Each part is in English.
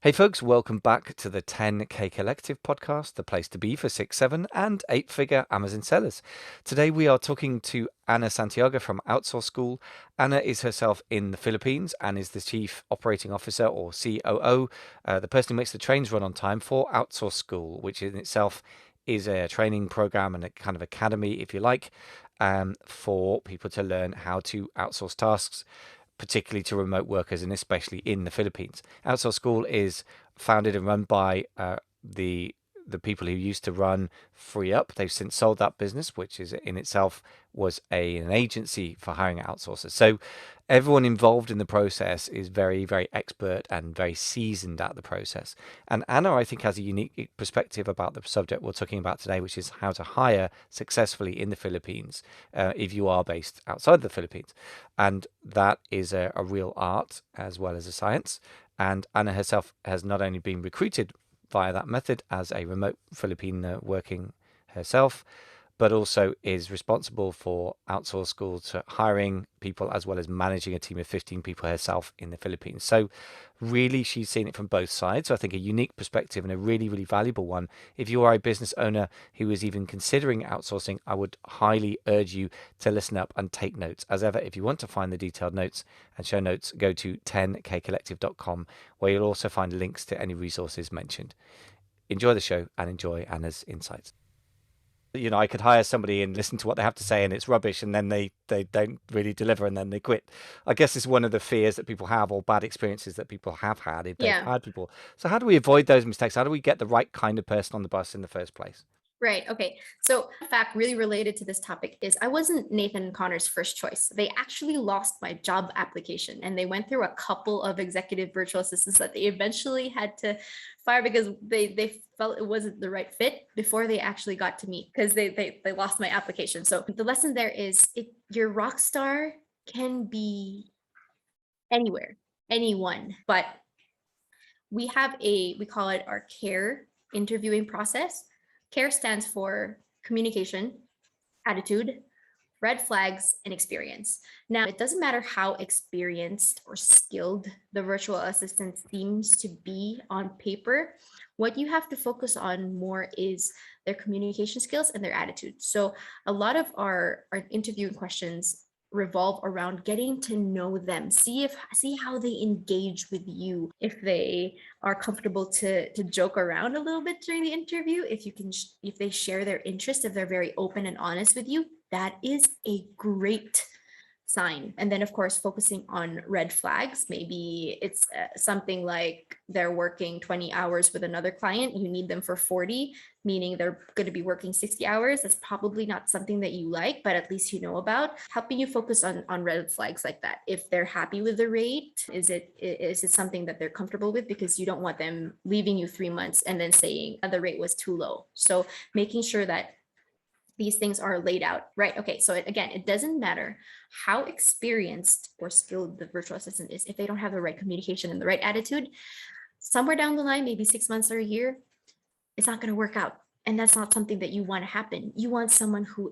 Hey folks, welcome back to the 10K Collective podcast, the place to be for 6, 7, and 8-figure Amazon sellers. Today we are talking to Ana Santiago from Outsource School. Ana is herself in the Philippines and is the Chief Operating Officer or COO, the person who makes the trains run on time for Outsource School, which in itself is a training program and a kind of academy, if you like, for people to learn how to outsource tasks, particularly to remote workers and especially in the Philippines. Outsource School is founded and run by the people who used to run Free Up. They've since sold that business, which is in itself was an agency for hiring outsourcers. So everyone involved in the process is very, very expert and very seasoned at the process. And Ana, I think, has a unique perspective about the subject we're talking about today, which is how to hire successfully in the Philippines if you are based outside the Philippines. And that is a real art as well as a science. And Ana herself has not only been recruited via that method as a remote Filipina working herself, but also is responsible for Outsource School to hiring people as well as managing a team of 15 people herself in the Philippines. So really she's seen it from both sides. So I think a unique perspective and a really, really valuable one. If you are a business owner who is even considering outsourcing, I would highly urge you to listen up and take notes. As ever, if you want to find the detailed notes and show notes, go to 10kcollective.com, where you'll also find links to any resources mentioned. Enjoy the show and enjoy Ana's insights. I could hire somebody and listen to what they have to say and it's rubbish, and then they don't really deliver and then they quit. I guess it's one of the fears that people have, or bad experiences that people have had if they've Yeah, hired people. So how do we avoid those mistakes? How do we get the right kind of person on the bus in the first place? right. Okay. So, in fact, really related to this topic is I wasn't Nathan Connor's first choice. They actually lost my job application and they went through a couple of executive virtual assistants that they eventually had to fire because they felt it wasn't the right fit before they actually got to me because they lost my application. So the lesson there is your rock star can be anywhere, anyone, but we call it our CARE interviewing process. CARE stands for communication, attitude, red flags, and experience. Now, it doesn't matter how experienced or skilled the virtual assistant seems to be on paper. What you have to focus on more is their communication skills and their attitude. So, a lot of our interviewing questions revolve around getting to know them, see how they engage with you, if they are comfortable to joke around a little bit during the interview, if they share their interest, if they're very open and honest with you, that is a great sign. And then, of course, focusing on red flags. Maybe it's something like they're working 20 hours with another client. You need them for 40, meaning they're going to be working 60 hours. That's probably not something that you like, but at least you know about. Helping you focus on red flags like that. If they're happy with the rate, is it something that they're comfortable with? Because you don't want them leaving you 3 months and then saying the rate was too low. So making sure that these things are laid out, right? Okay, so it doesn't matter how experienced or skilled the virtual assistant is if they don't have the right communication and the right attitude. Somewhere down the line, maybe 6 months or a year, it's not going to work out, and that's not something that you want to happen. You want someone who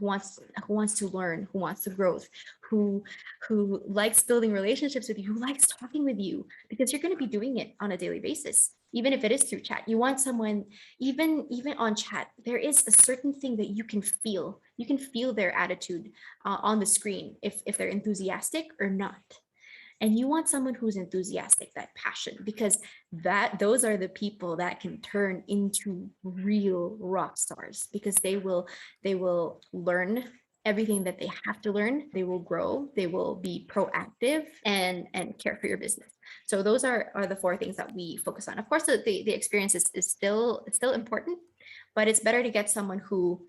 wants to learn, who wants to growth, who who likes building relationships with you, who likes talking with you, because you're going to be doing it on a daily basis, even if it is through chat. You want someone, even on chat, there is a certain thing that you can feel their attitude on the screen, if they're enthusiastic or not. And you want someone who's enthusiastic, that passion, because those are the people that can turn into real rock stars, because they will learn everything that they have to learn. They will grow, they will be proactive and care for your business. So those are the four things that we focus on. Of course, the experience is still, it's still important, but it's better to get someone who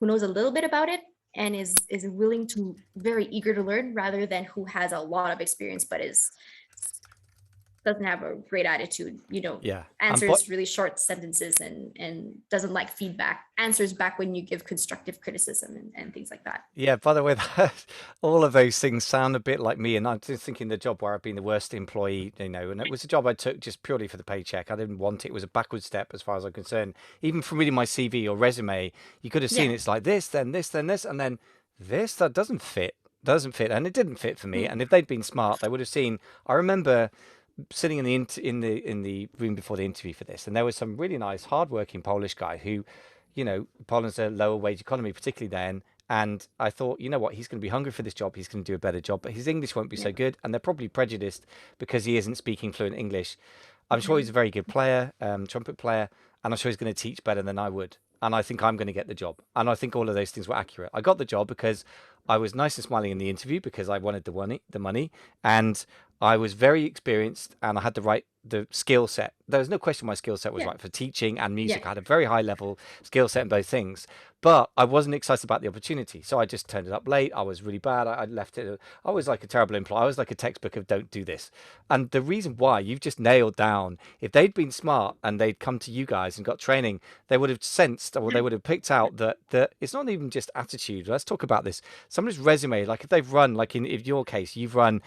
knows a little bit about it and is willing to, very eager to learn, rather than who has a lot of experience but is doesn't have a great attitude, Yeah. answers really short sentences and doesn't like feedback, answers back when you give constructive criticism and things like that. Yeah, by the way, all of those things sound a bit like me. And I'm just thinking the job where I've been the worst employee, and it was a job I took just purely for the paycheck. I didn't want it. It was a backward step as far as I'm concerned. Even from reading my CV or resume, you could have seen Yeah. it's like this, then this, then this, and then this. That doesn't fit. Doesn't fit. And it didn't fit for me. Mm. And if they'd been smart, they would have seen. I remember sitting in the room before the interview for this, and there was some really nice, hardworking Polish guy who, Poland's a lower wage economy, particularly then. And I thought, you know what, he's going to be hungry for this job. He's going to do a better job, but his English won't be Yeah. so good, and they're probably prejudiced because he isn't speaking fluent English. I'm sure he's Mhm. a very good player, trumpet player, and I'm sure he's going to teach better than I would. And I think I'm going to get the job. And I think all of those things were accurate. I got the job because I was nice and smiling in the interview because I wanted the money, and I was very experienced and I had the skill set. There was no question my skill set was Yeah. right for teaching and music. Yeah. I had a very high level skill set in both things, but I wasn't excited about the opportunity. So I just turned it up late. I was really bad. I left it. I was like a terrible employee. I was like a textbook of don't do this. And the reason why you've just nailed down, if they'd been smart and they'd come to you guys and got training, they would have sensed or they would have picked out that it's not even just attitude. Let's talk about this. Somebody's resume, like if they've run, like in your case, you've run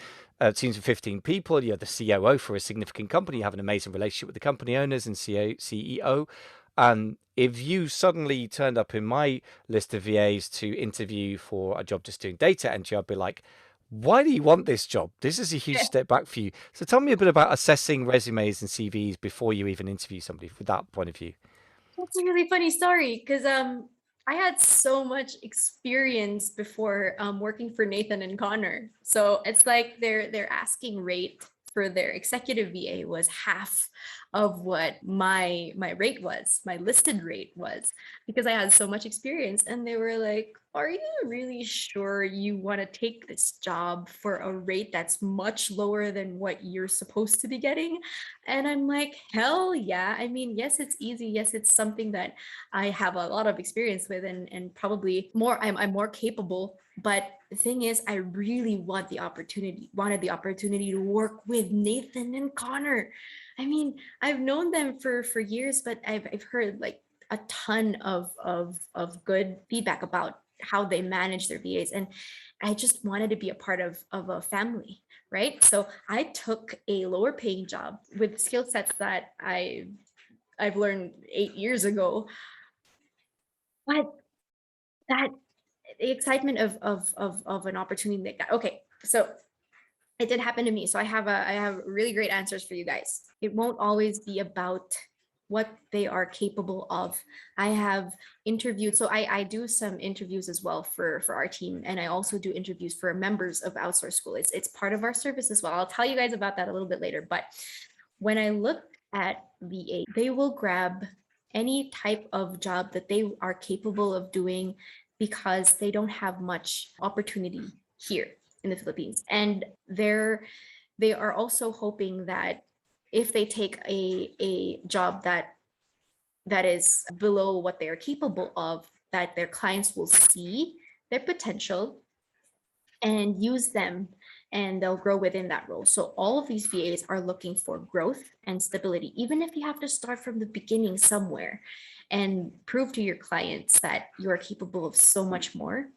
teams of 15 people, you're the COO for a significant company, you have an amazing relationship with the company owners and CEO. If you suddenly turned up in my list of VAs to interview for a job just doing data entry, I'd be like, why do you want this job? This is a huge Yeah. step back for you. So tell me a bit about assessing resumes and CVs before you even interview somebody from that point of view. That's a really funny story because I had so much experience before working for Nathan and Connor. So it's like their asking rate for their executive VA was half of what my rate was, my listed rate was, because I had so much experience. And they were like, "Are you really sure you want to take this job for a rate that's much lower than what you're supposed to be getting?" And I'm like, hell yeah. I mean, yes, it's easy. Yes, it's something that I have a lot of experience with and probably more, I'm more capable. But the thing is, I really wanted the opportunity to work with Nathan and Connor. I mean, I've known them for years, but I've heard like a ton of good feedback about how they manage their VAs. And I just wanted to be a part of a family, right? So I took a lower paying job with skill sets that I've learned 8 years ago. But that the excitement of an opportunity like that. Okay, so it did happen to me. So I have really great answers for you guys. It won't always be about what they are capable of. I have interviewed, so I do some interviews as well for our team, and I also do interviews for members of Outsource School. It's part of our service as well. I'll tell you guys about that a little bit later. But when I look at VA, they will grab any type of job that they are capable of doing because they don't have much opportunity here in the Philippines. And they are also hoping that if they take a job that is below what they are capable of, that their clients will see their potential and use them and they'll grow within that role. So all of these VAs are looking for growth and stability, even if you have to start from the beginning somewhere and prove to your clients that you are capable of so much more.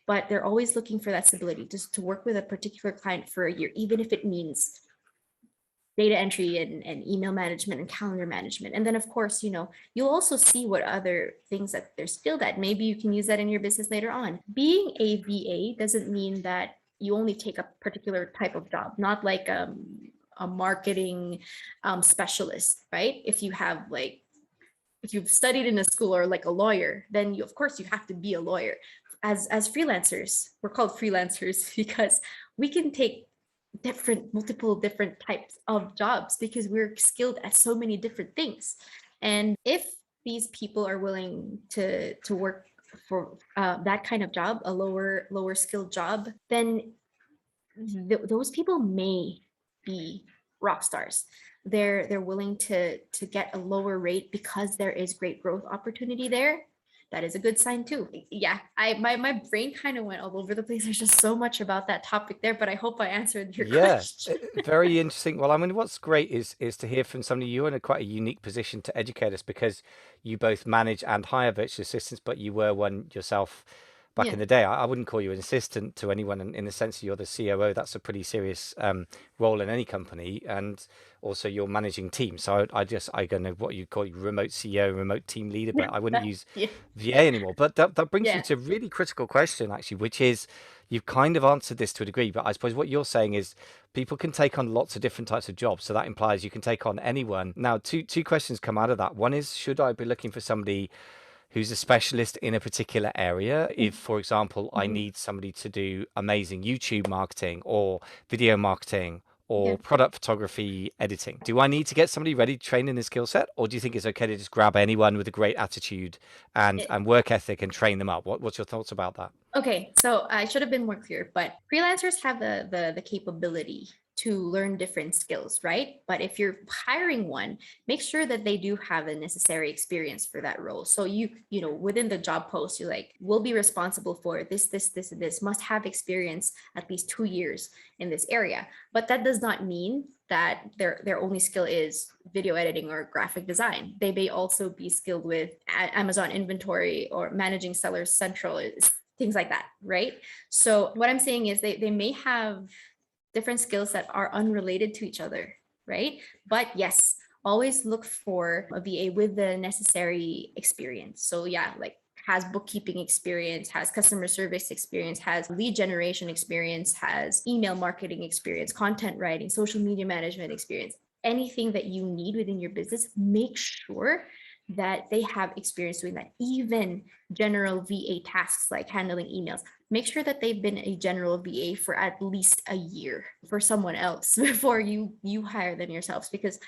But they're always looking for that stability, just to work with a particular client for a year, even if it means data entry and email management and calendar management. And then of course, you'll also see what other things that they're skilled at. Maybe you can use that in your business later on. Being a VA doesn't mean that you only take a particular type of job, not like a marketing specialist, right? If you've studied in a school or like a lawyer, then of course you have to be a lawyer. As freelancers, we're called freelancers because we can take multiple different types of jobs because we're skilled at so many different things. And if these people are willing to work for that kind of job, a lower skilled job, then those people may be rock stars. They're willing to get a lower rate because there is great growth opportunity there. That is a good sign too. Yeah, my brain kind of went all over the place. There's just so much about that topic there, but I hope I answered your Yeah, question. very interesting. Well, I mean, what's great is to hear from somebody. You're in a quite a unique position to educate us because you both manage and hire virtual assistants, but you were one yourself back Yeah. in the day. I wouldn't call you an assistant to anyone in the sense that you're the COO. That's a pretty serious role in any company, and also you're managing teams. So I don't know what you call you, remote CEO, remote team leader, but I wouldn't use Yeah. VA anymore. But that brings me Yeah. to a really critical question, actually, which is you've kind of answered this to a degree, but I suppose what you're saying is people can take on lots of different types of jobs. So that implies you can take on anyone. Now, two questions come out of that. One is, should I be looking for somebody who's a specialist in a particular area? If, for example, I Mhm. need somebody to do amazing YouTube marketing or video marketing Yeah. or product photography editing, do I need to get somebody ready to train in this skill set, or do you think it's okay to just grab anyone with a great attitude and work ethic and train them up? What's your thoughts about that? Okay, so I should have been more clear, but freelancers have the capability to learn different skills, right? But if you're hiring one, make sure that they do have the necessary experience for that role. So you know, within the job post, you're like, will be responsible for this, and this, must have experience at least 2 years in this area. But that does not mean that their only skill is video editing or graphic design. They may also be skilled with Amazon inventory or managing sellers central, things like that, right? So what I'm saying is they may have different skills that are unrelated to each other, right? But yes, always look for a VA with the necessary experience. So yeah, like has bookkeeping experience, has customer service experience, has lead generation experience, has email marketing experience, content writing, social media management experience. Anything that you need within your business, make sure that they have experience doing that. Even general VA tasks like handling emails, make sure that they've been a general VA for at least a year for someone else before you hire them yourselves, because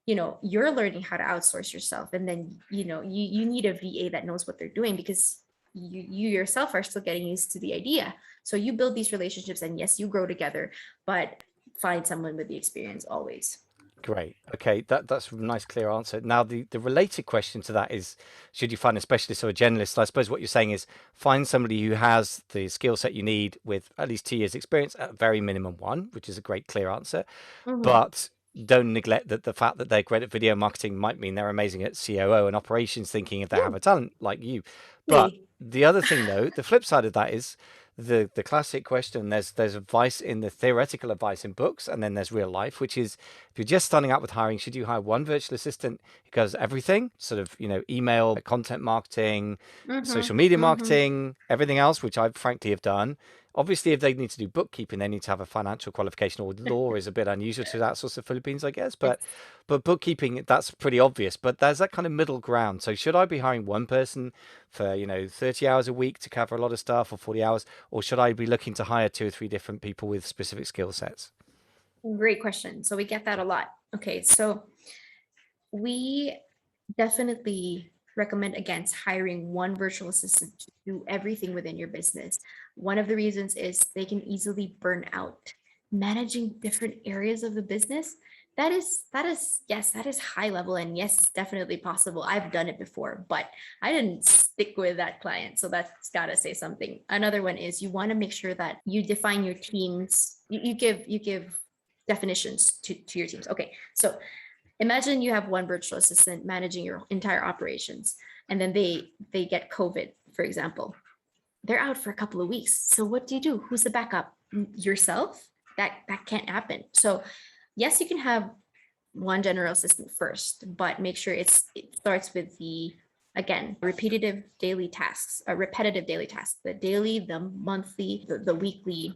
you know you're learning how to outsource yourself, and then you know you need a VA that knows what they're doing, because you yourself are still getting used to the idea. So you build these relationships, and yes, you grow together, but find someone with the experience always. Great. Okay, that's a nice, clear answer. Now, the related question to that is, should you find a specialist or a generalist? I suppose what you're saying is find somebody who has the skill set you need with at least 2 years experience, at very minimum one, which is a great, clear answer. Mhm. But don't neglect that the fact that they're great at video marketing might mean they're amazing at COO and operations thinking if they Yeah, have a talent like you. But exactly. the other thing, though, the flip side of that is the classic question. There's advice in the theoretical advice in books, and then there's real life, which is if you're just starting out with hiring, should you hire one virtual assistant who does everything, sort of, email, content marketing, social Mhm. media Mhm. marketing, everything else, which I frankly have done. Obviously, if they need to do bookkeeping, they need to have a financial qualification, or law is a bit unusual to outsource the Philippines, I guess. But Yes. but bookkeeping, that's pretty obvious. But there's that kind of middle ground. So should I be hiring one person for 30 hours a week to cover a lot of stuff, or 40 hours, or should I be looking to hire two or three different people with specific skill sets? Great question. So we get that a lot. Okay, so we definitely recommend against hiring one virtual assistant to do everything within your business. One of the reasons is they can easily burn out. Managing different areas of the business, that is yes, that is high level, and yes, it's definitely possible. I've done it before, but I didn't stick with that client. So that's gotta say something. Another one is you want to make sure that you define your teams, you give definitions to your teams. Okay, so imagine you have one virtual assistant managing your entire operations, and then they get COVID, for example. They're out for a couple of weeks. So what do? Who's the backup? Yourself? That can't happen. So yes, you can have one general assistant first, but make sure it starts with the, again, repetitive daily tasks, the daily, the monthly, the weekly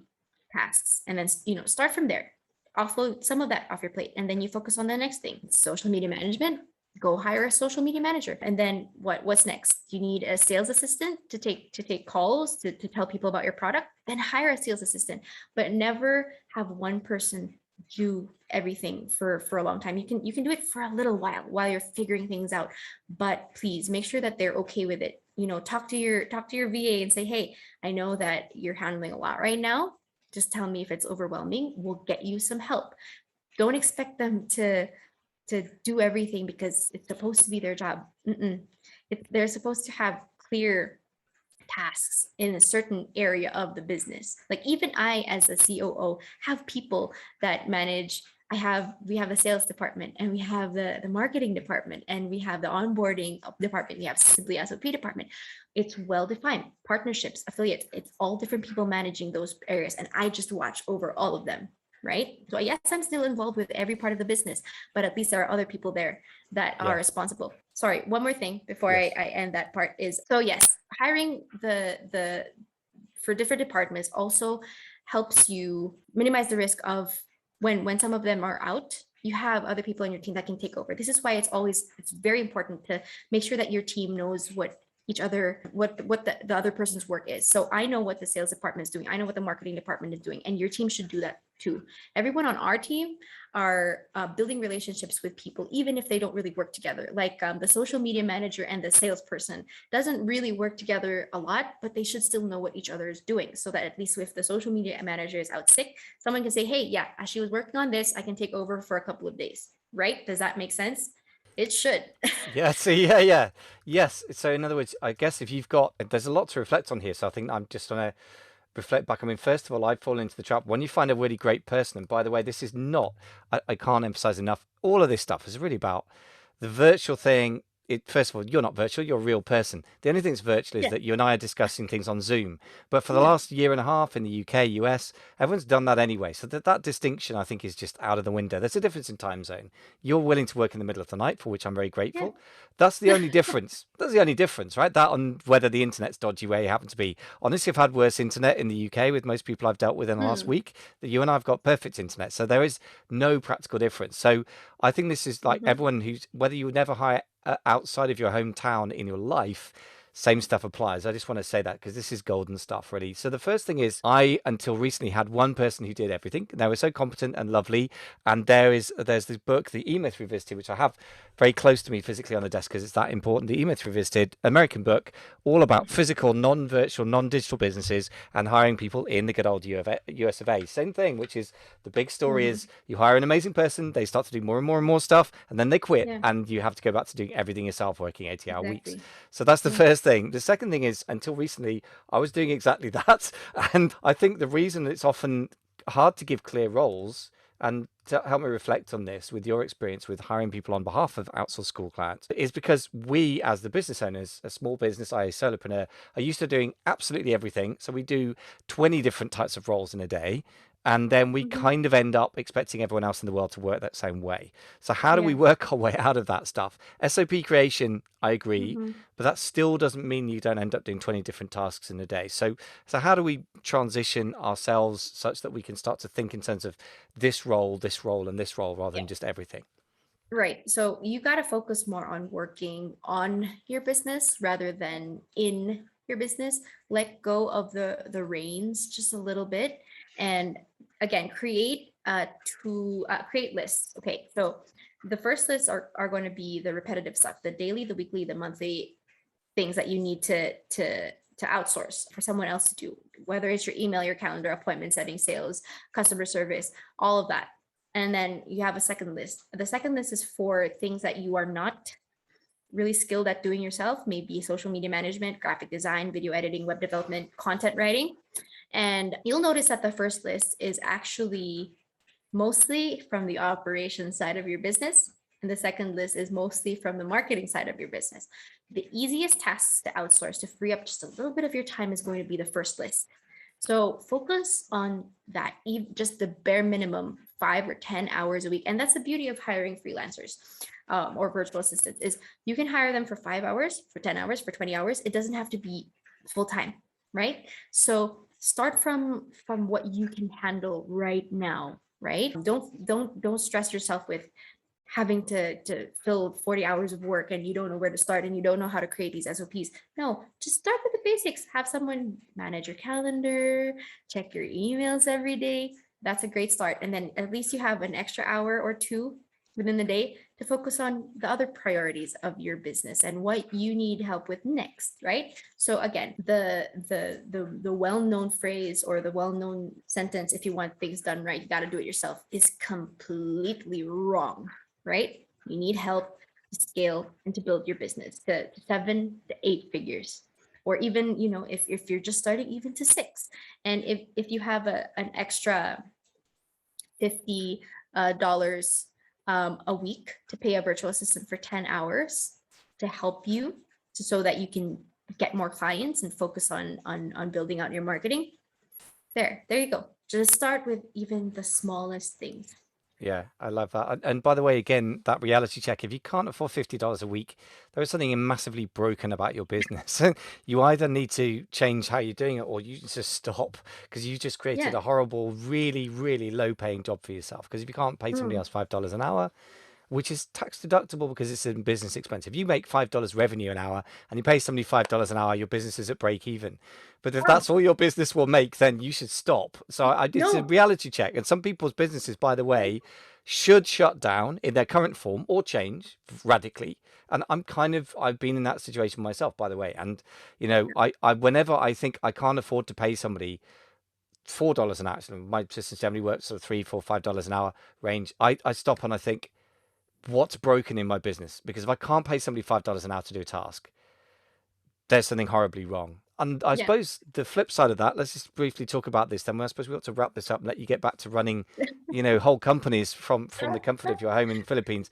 tasks, and then start from there. Offload some of that off your plate, and then you focus on the next thing. Social media management. Go hire a social media manager, and then what's next? You need a sales assistant to take calls, to tell people about your product. Then hire a sales assistant, but never have one person do everything for a long time. You can do it for a little while you're figuring things out, but please make sure that they're okay with it. Talk to your VA and say, hey, I know that you're handling a lot right now. Just tell me if it's overwhelming. We'll get you some help. Don't expect them to do everything because it's supposed to be their job. They're supposed to have clear tasks in a certain area of the business. Like even I, as a COO, have people that manage we have the sales department, and we have the marketing department, and we have the onboarding department, we have simply SOP department. It's well defined. Partnerships, affiliates, it's all different people managing those areas, and I just watch over all of them, right? So yes, I'm still involved with every part of the business, but at least there are other people there that are Yeah. responsible. Sorry, one more thing before Yes. I end that part is, so yes, hiring the for different departments also helps you minimize the risk of when some of them are out, you have other people in your team that can take over. This is why it's very important to make sure that your team knows what each other what the other person's work is. So I know what the sales department is doing, I know what the marketing department is doing, and your team should do that too. Everyone on our team are building relationships with people, even if they don't really work together. Like the social media manager and the salesperson doesn't really work together a lot, but they should still know what each other is doing, so that at least if the social media manager is out sick, someone can say, hey, yeah, as she was working on this, I can take over for a couple of days, right? Does that make sense? It should. Yeah, so yeah. Yes. So in other words, I guess if you've got, there's a lot to reflect on here. So I think I'm just gonna reflect back. I mean, first of all, I've fallen into the trap when you find a really great person. And by the way, this is not, I can't emphasize enough, all of this stuff is really about the virtual thing. First of all, you're not virtual, you're a real person. The only thing that's virtual is Yeah. that you and I are discussing things on Zoom. But for the Yeah. last year and a half in the UK, US, everyone's done that anyway. So that distinction, I think, is just out of the window. There's a difference in time zone. You're willing to work in the middle of the night, for which I'm very Yeah. grateful. That's the only difference. That's the only difference, right? That on whether the internet's dodgy where you happen to be. Honestly, I've had worse internet in the UK with most people I've dealt with in the last Mm, week. That you and I have got perfect internet. So there is no practical difference. So I think this is like mhm. everyone who's, whether you never hire outside of your hometown in your life, same stuff applies. I just want to say that because this is golden stuff, really. So the first thing is, I until recently had one person who did everything. They were so competent and lovely. And there's this book, The E-Myth Revisited, which I have very close to me physically on the desk because it's that important. The E-Myth Revisited, American book, all about physical, non-virtual, non-digital businesses and hiring people in the good old US of A. Same thing, which is the big story Mhm. is you hire an amazing person, they start to do more and more and more stuff, and then they quit, Yeah, and you have to go back to doing everything yourself, working 80-hour weeks. exactly. So that's the Yeah. first thing. The second thing is, until recently, I was doing exactly that. And I think the reason it's often hard to give clear roles, and to help me reflect on this with your experience with hiring people on behalf of outsourced school clients, is because we, as the business owners, a small business, I, a solopreneur, are used to doing absolutely everything. So we do 20 different types of roles in a day. And then we Mhm. kind of end up expecting everyone else in the world to work that same way. So how do we Yeah. work our way out of that stuff? SOP creation, I agree, Mhm. but that still doesn't mean you don't end up doing 20 different tasks in a day. So how do we transition ourselves such that we can start to think in terms of this role, this role, and this role rather Yeah. than just everything? Right. So you got to focus more on working on your business rather than in your business. Let go of the reins just a little bit, and again, create lists. Okay. So the first lists are going to be the repetitive stuff, the daily, the weekly, the monthly things that you need to outsource for someone else to do, whether it's your email, your calendar, appointment setting, sales, customer service, all of that. And then you have a second list. The second list is for things that you are not really skilled at doing yourself, maybe social media management, graphic design, video editing, web development, content writing. And you'll notice that the first list is actually mostly from the operations side of your business. And the second list is mostly from the marketing side of your business. The easiest tasks to outsource to free up just a little bit of your time is going to be the first list. So focus on that, just the bare minimum 5 or 10 hours a week. And that's the beauty of hiring freelancers or virtual assistants is you can hire them for 5 hours, for 10 hours, for 20 hours. It doesn't have to be full time, right? So start from what you can handle right now, right? Don't stress yourself with having to fill 40 hours of work and you don't know where to start and you don't know how to create these SOPs. No, just start with the basics. Have someone manage your calendar, check your emails every day. That's a great start. And then at least you have an extra hour or two within the day to focus on the other priorities of your business and what you need help with next, right? So again, the well-known phrase or the well-known sentence, if you want things done right, you got to do it yourself, is completely wrong, right? You need help to scale and to build your business to 7 to 8 figures, or even, if you're just starting, even to 6. And if you have an extra 50 dollars a week to pay a virtual assistant for 10 hours to help you so that you can get more clients and focus on building out your marketing. There you go. Just start with even the smallest things. Yeah, I love that. And by the way, again, that reality check, if you can't afford $50 a week, there is something massively broken about your business. You either need to change how you're doing it or you just stop because you just created Yeah. a horrible, really, really low paying job for yourself. Because if you can't pay somebody Mm, else $5 an hour, which is tax deductible because it's a business expense. If you make $5 revenue an hour and you pay somebody $5 an hour, your business is at break even. But if oh, that's all your business will make, then you should stop. So it's a no. reality check. And some people's businesses, by the way, should shut down in their current form or change radically. And I've been in that situation myself, by the way. And, whenever I think I can't afford to pay somebody $4 an hour, my business generally works sort of $3, $4, $5 an hour range, I stop and I think, what's broken in my business? Because if I can't pay somebody $5 an hour to do a task, there's something horribly wrong. And I Yeah. suppose the flip side of that, let's just briefly talk about this. Then I suppose we ought to wrap this up and let you get back to running, whole companies from the comfort of your home in the Philippines.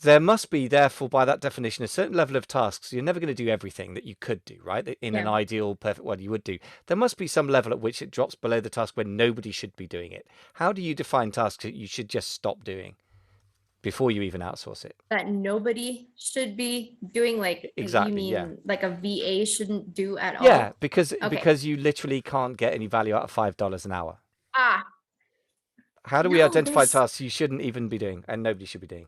There must be, therefore, by that definition, a certain level of tasks. You're never going to do everything that you could do, right? In an Yeah. ideal, perfect world, you would do. There must be some level at which it drops below the task where nobody should be doing it. How do you define tasks that you should just stop doing before you even outsource it? That nobody should be doing, like, you Exactly, yeah. mean like a VA shouldn't do at Yeah, all? because Okay. because you literally can't get any value out of $5 an hour. Ah, How do we no, identify there's tasks you shouldn't even be doing and nobody should be doing?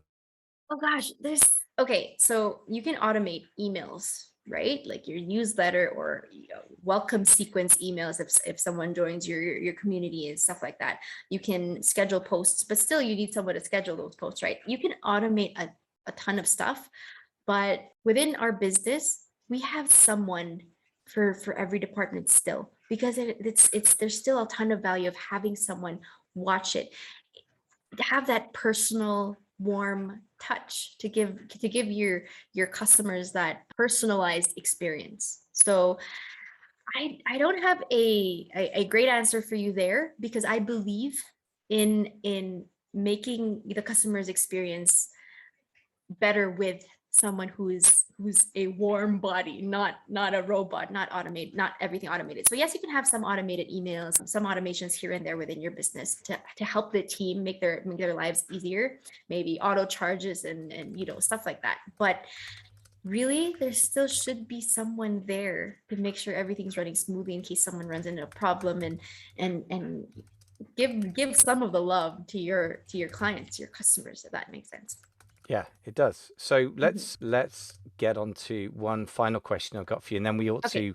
oh gosh, there's okay, so you can automate emails, right? Like your newsletter or welcome sequence emails if someone joins your community and stuff like that. You can schedule posts, but still you need someone to schedule those posts, right? You can automate a ton of stuff, but within our business, we have someone for every department still because it's there's still a ton of value of having someone watch it, have that personal warm touch to give your customers that personalized experience. So I don't have a great answer for you there because I believe in making the customer's experience better with someone who's a warm body, not a robot, not automated, not everything automated. So yes, you can have some automated emails, some automations here and there within your business to help the team make their lives easier, maybe auto charges and stuff like that. But really, there still should be someone there to make sure everything's running smoothly in case someone runs into a problem, and give some of the love to your clients, your customers, if that makes sense. Yeah, it does. So Mhm. let's get on to one final question I've got for you, and then we ought Okay. to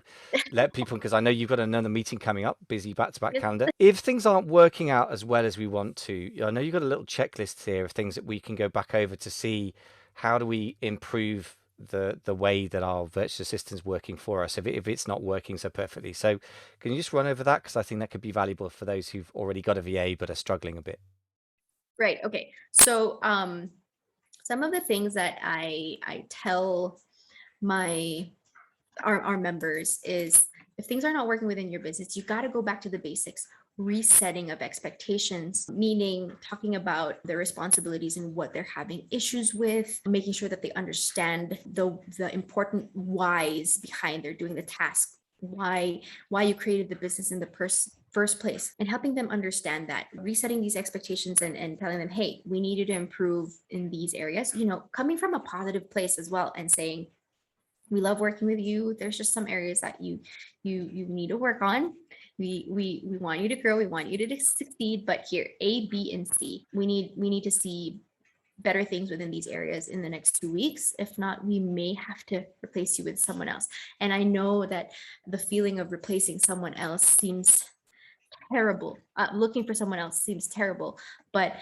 let people, because I know you've got another meeting coming up, busy back-to-back calendar. If things aren't working out as well as we want to, I know you've got a little checklist here of things that we can go back over to see how do we improve the way that our virtual assistant's working for us if it's not working so perfectly. So can you just run over that? Because I think that could be valuable for those who've already got a VA but are struggling a bit. Right. Okay. So some of the things that I tell my our members is if things are not working within your business, you got to go back to the basics. Resetting of expectations, meaning talking about their responsibilities and what they're having issues with, making sure that they understand the important whys behind they're doing the task, why you created the business in the first place, and helping them understand that, resetting these expectations and telling them, hey, we need you to improve in these areas, coming from a positive place as well, and saying, we love working with you, there's just some areas that you need to work on. We want you to grow, we want you to succeed, but here, A, B, and C, we need to see better things within these areas in the next 2 weeks. If not, we may have to replace you with someone else. And I know that the feeling of replacing someone else seems terrible. Looking for someone else seems terrible, but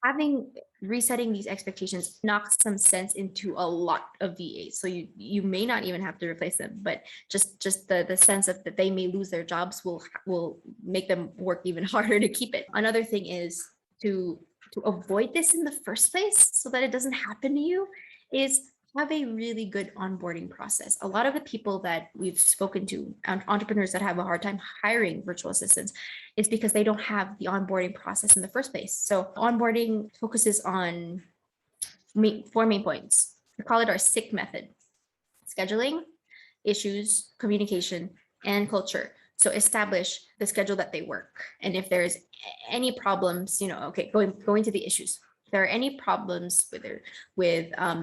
having resetting these expectations knocks some sense into a lot of VAs. So you may not even have to replace them, but just the sense of that they may lose their jobs will make them work even harder to keep it. Another thing is to avoid this in the first place so that it doesn't happen to you is have a really good onboarding process. A lot of the people that we've spoken to, entrepreneurs that have a hard time hiring virtual assistants, it's because they don't have the onboarding process in the first place. So onboarding focuses on four main points. We call it our SICK method: scheduling, issues, communication, and culture. So establish the schedule that they work. And if there's any problems, okay, going to the issues. If there are any problems with their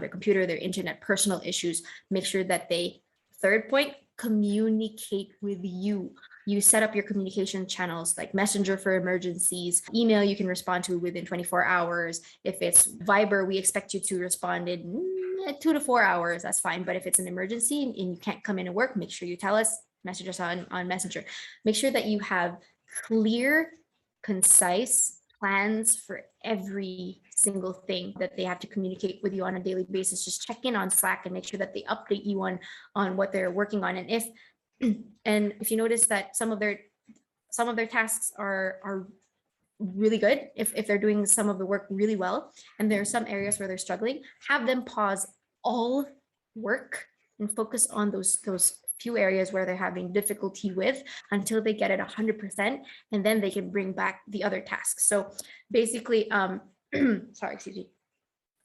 computer, their internet, personal issues, make sure that they, third point, communicate with you. You set up your communication channels like Messenger for emergencies, email you can respond to within 24 hours. If it's Viber, we expect you to respond in 2 to 4 hours. That's fine. But if it's an emergency and you can't come in and work, make sure you tell us, message us on Messenger. Make sure that you have clear, concise plans for every single thing that they have to communicate with you on a daily basis. Just check in on Slack and make sure that they update you on what they're working on. And if you notice that some of their tasks are really good, if they're doing some of the work really well, and there are some areas where they're struggling, have them pause all work and focus on those few areas where they're having difficulty with until they get it 100%, and then they can bring back the other tasks. So basically, sorry, excuse me,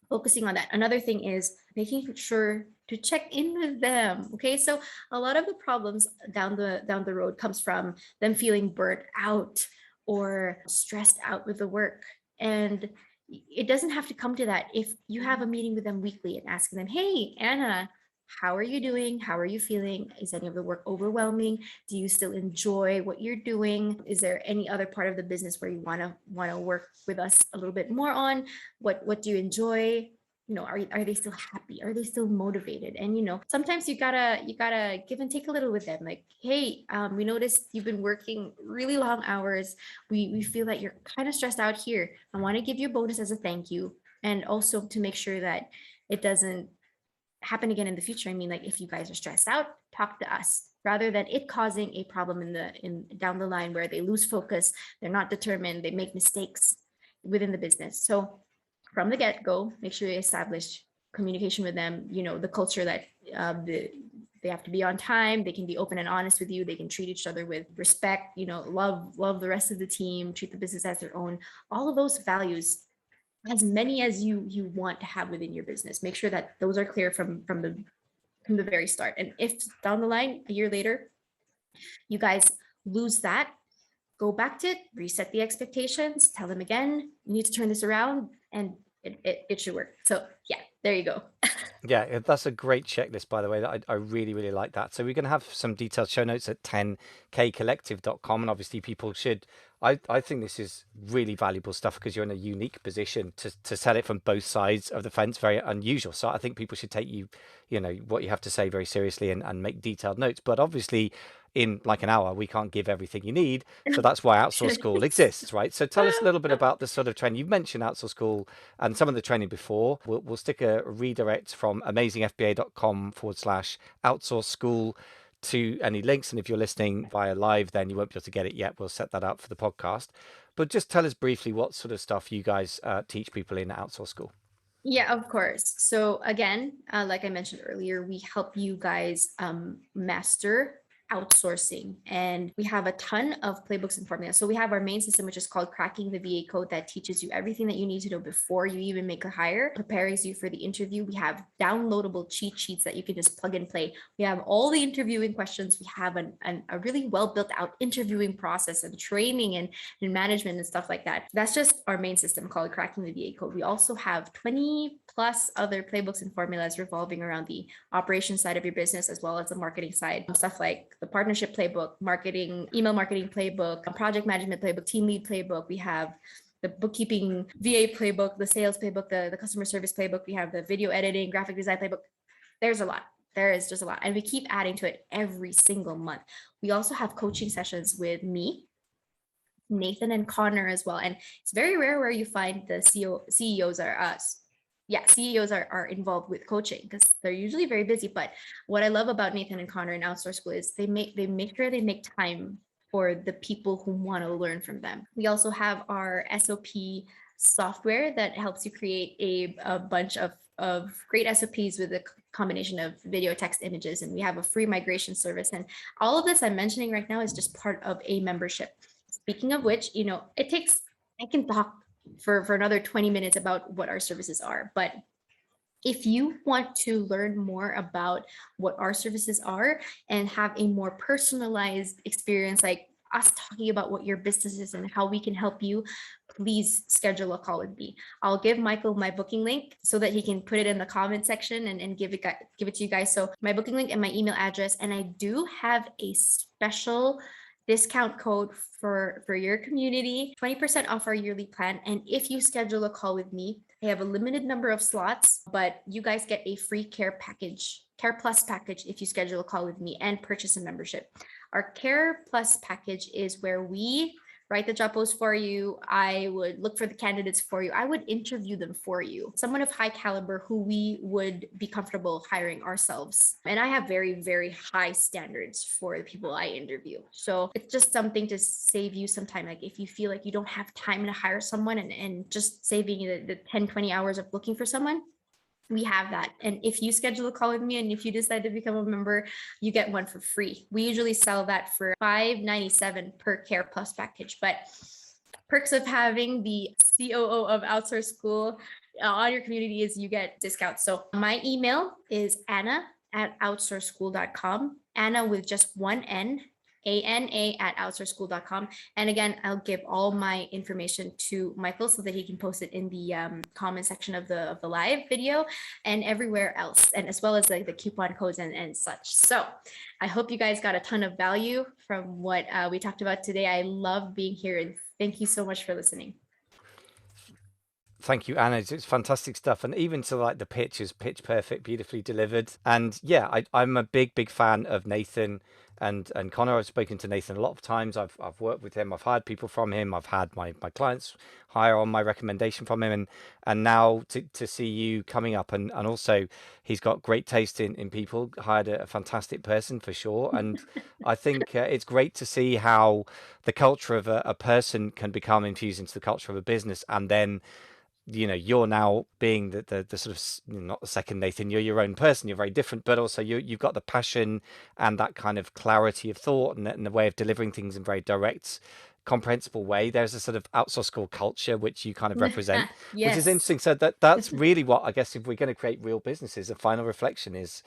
focusing on that. Another thing is making sure to check in with them. Okay, so a lot of the problems down the road comes from them feeling burnt out or stressed out with the work. And it doesn't have to come to that. If you have a meeting with them weekly and asking them, hey, Anna, how are you doing? How are you feeling? Is any of the work overwhelming? Do you still enjoy what you're doing? Is there any other part of the business where you want to work with us a little bit more on? What do you enjoy? Are they still happy? Are they still motivated? And sometimes you gotta give and take a little with them. Like, hey, we noticed you've been working really long hours. We feel that you're kind of stressed out here. I want to give you a bonus as a thank you, and also to make sure that it doesn't happen again in the future. I mean, like, if you guys are stressed out, talk to us rather than it causing a problem in down the line where they lose focus, they're not determined, they make mistakes within the business. So from the get-go, make sure you establish communication with them, the culture that they have to be on time, they can be open and honest with you, they can treat each other with respect, love the rest of the team, treat the business as their own. All of those values, as many as you want to have within your business, make sure that those are clear from the very start. And if down the line, a year later, you guys lose that, go back to it, reset the expectations, tell them again, you need to turn this around, and it should work. So yeah, there you go. Yeah, that's a great checklist, by the way. That I really, really like that. So we're going to have some detailed show notes at 10kcollective.com. And obviously people should, I think this is really valuable stuff because you're in a unique position to sell it from both sides of the fence. Very unusual. So I think people should take what you have to say very seriously and make detailed notes. But obviously in like an hour, we can't give everything you need. So that's why Outsource School exists, right? So tell us a little bit about the sort of training. You've mentioned Outsource School and some of the training before. We'll stick a redirect from amazingfba.com/outsource school to any links. And if you're listening via live, then you won't be able to get it yet. We'll set that up for the podcast. But just tell us briefly what sort of stuff you guys teach people in Outsource School. Yeah, of course. So again, like I mentioned earlier, we help you guys master outsourcing, and we have a ton of playbooks and formulas. So we have our main system, which is called Cracking the VA Code, that teaches you everything that you need to know before you even make a hire, prepares you for the interview. We have downloadable cheat sheets that you can just plug and play. We have all the interviewing questions. We have a really well built out interviewing process and training and management and stuff like that. That's just our main system called Cracking the VA Code. We also have 20 plus other playbooks and formulas revolving around the operations side of your business as well as the marketing side. Stuff like the partnership playbook, email marketing playbook, project management playbook, team lead playbook. We have the bookkeeping VA playbook, the sales playbook, the customer service playbook. We have the video editing, graphic design playbook. There's a lot. There is just a lot. And we keep adding to it every single month. We also have coaching sessions with me, Nathan, and Connor as well. And it's very rare where you find the CEOs are us. Yeah, CEOs are involved with coaching because they're usually very busy. But what I love about Nathan and Connor in Outsource School is they make sure they make time for the people who want to learn from them. We also have our SOP software that helps you create a bunch of great SOPs with a combination of video, text, images, and we have a free migration service. And all of this I'm mentioning right now is just part of a membership. Speaking of which, I can talk for another 20 minutes about what our services are, but if you want to learn more about what our services are and have a more personalized experience, like us talking about what your business is and how we can help you, please schedule a call with me. I'll give Michael my booking link so that he can put it in the comment section and give it to you guys. So my booking link and my email address, and I do have a special discount code for your community, 20% off our yearly plan. And if you schedule a call with me, I have a limited number of slots, but you guys get a free care plus package if you schedule a call with me and purchase a membership. Our care plus package is where we write the job post for you. I would look for the candidates for you. I would interview them for you. Someone of high caliber who we would be comfortable hiring ourselves. And I have very, very high standards for the people I interview. So it's just something to save you some time. Like if you feel like you don't have time to hire someone and just saving the 10, 20 hours of looking for someone, we have that. And if you schedule a call with me and if you decide to become a member, you get one for free. We usually sell that for $597 per care plus package. But perks of having the COO of Outsource School on your community is you get discounts. So my email is anna@outsourceschool.com. Anna with just one N, ANA@outsourceschool.com. And again, I'll give all my information to Michael so that he can post it in the comment section of the live video and everywhere else, and as well as like the coupon codes and such. So I hope you guys got a ton of value from what we talked about today. I love being here, and thank you so much for listening. Thank you, Anna. It's fantastic stuff. And even to like the pitch is pitch perfect, beautifully delivered. And yeah, I'm a big fan of Nathan and Connor. I've spoken to Nathan a lot of times. I've worked with him. I've hired people from him. I've had my clients hire on my recommendation from him. And now to see you coming up and also he's got great taste in people, hired a fantastic person for sure. And I think it's great to see how the culture of a person can become infused into the culture of a business, and then you're now being the sort of not the second Nathan, you're your own person, you're very different, but also you've got the passion and that kind of clarity of thought and the way of delivering things in a very direct, comprehensible way. There's a sort of outsource school culture which you kind of represent, which is Yes. interesting. So that's really what I guess if we're going to create real businesses, a final reflection is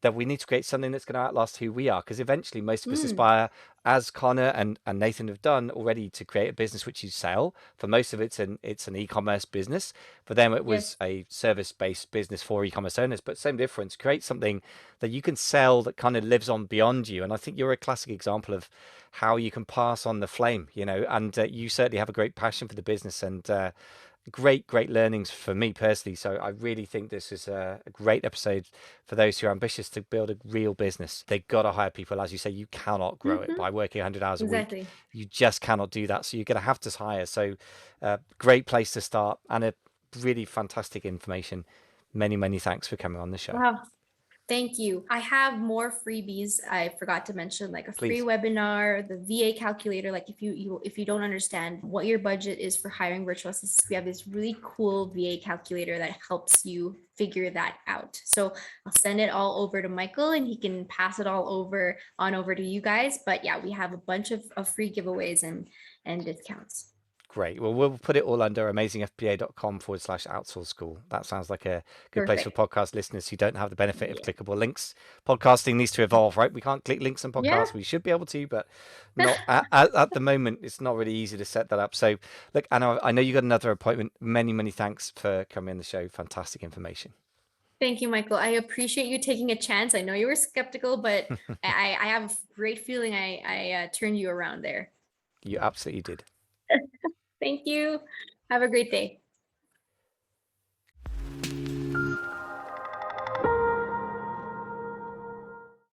that we need to create something that's going to outlast who we are, because eventually most of us aspire, as Connor and Nathan have done already, to create a business which you sell. For most of it's an e-commerce business. For them it was Yes. a service-based business for e-commerce owners, but same difference, create something that you can sell that kind of lives on beyond you. And I think you're a classic example of how you can pass on the flame, and you certainly have a great passion for the business, and great learnings for me personally. So I really think this is a great episode for those who are ambitious to build a real business. They've got to hire people. As you say, you cannot grow it by working 100 hours a week. Exactly. You just cannot do that. So you're going to have to hire. So great place to start, and a really fantastic information. Many thanks for coming on the show. Wow. Thank you. I have more freebies. I forgot to mention, like a free Please. webinar, the VA calculator. Like if you don't understand what your budget is for hiring virtual assistants, we have this really cool VA calculator that helps you figure that out. So I'll send it all over to Michael and he can pass it all over to you guys. But yeah, we have a bunch of free giveaways and discounts. Great. Well, we'll put it all under amazingfba.com/outsource school. That sounds like a good place for Perfect. podcast listeners who don't have the benefit of Yeah. clickable links. Podcasting needs to evolve, right? We can't click links on Yeah. podcasts. We should be able to, but not at the moment. It's not really easy to set that up. So, look, Anna, I know you got another appointment. Many thanks for coming on the show. Fantastic information. Thank you, Michael. I appreciate you taking a chance. I know you were skeptical, but I have a great feeling I turned you around there. You absolutely did. Thank you. Have a great day.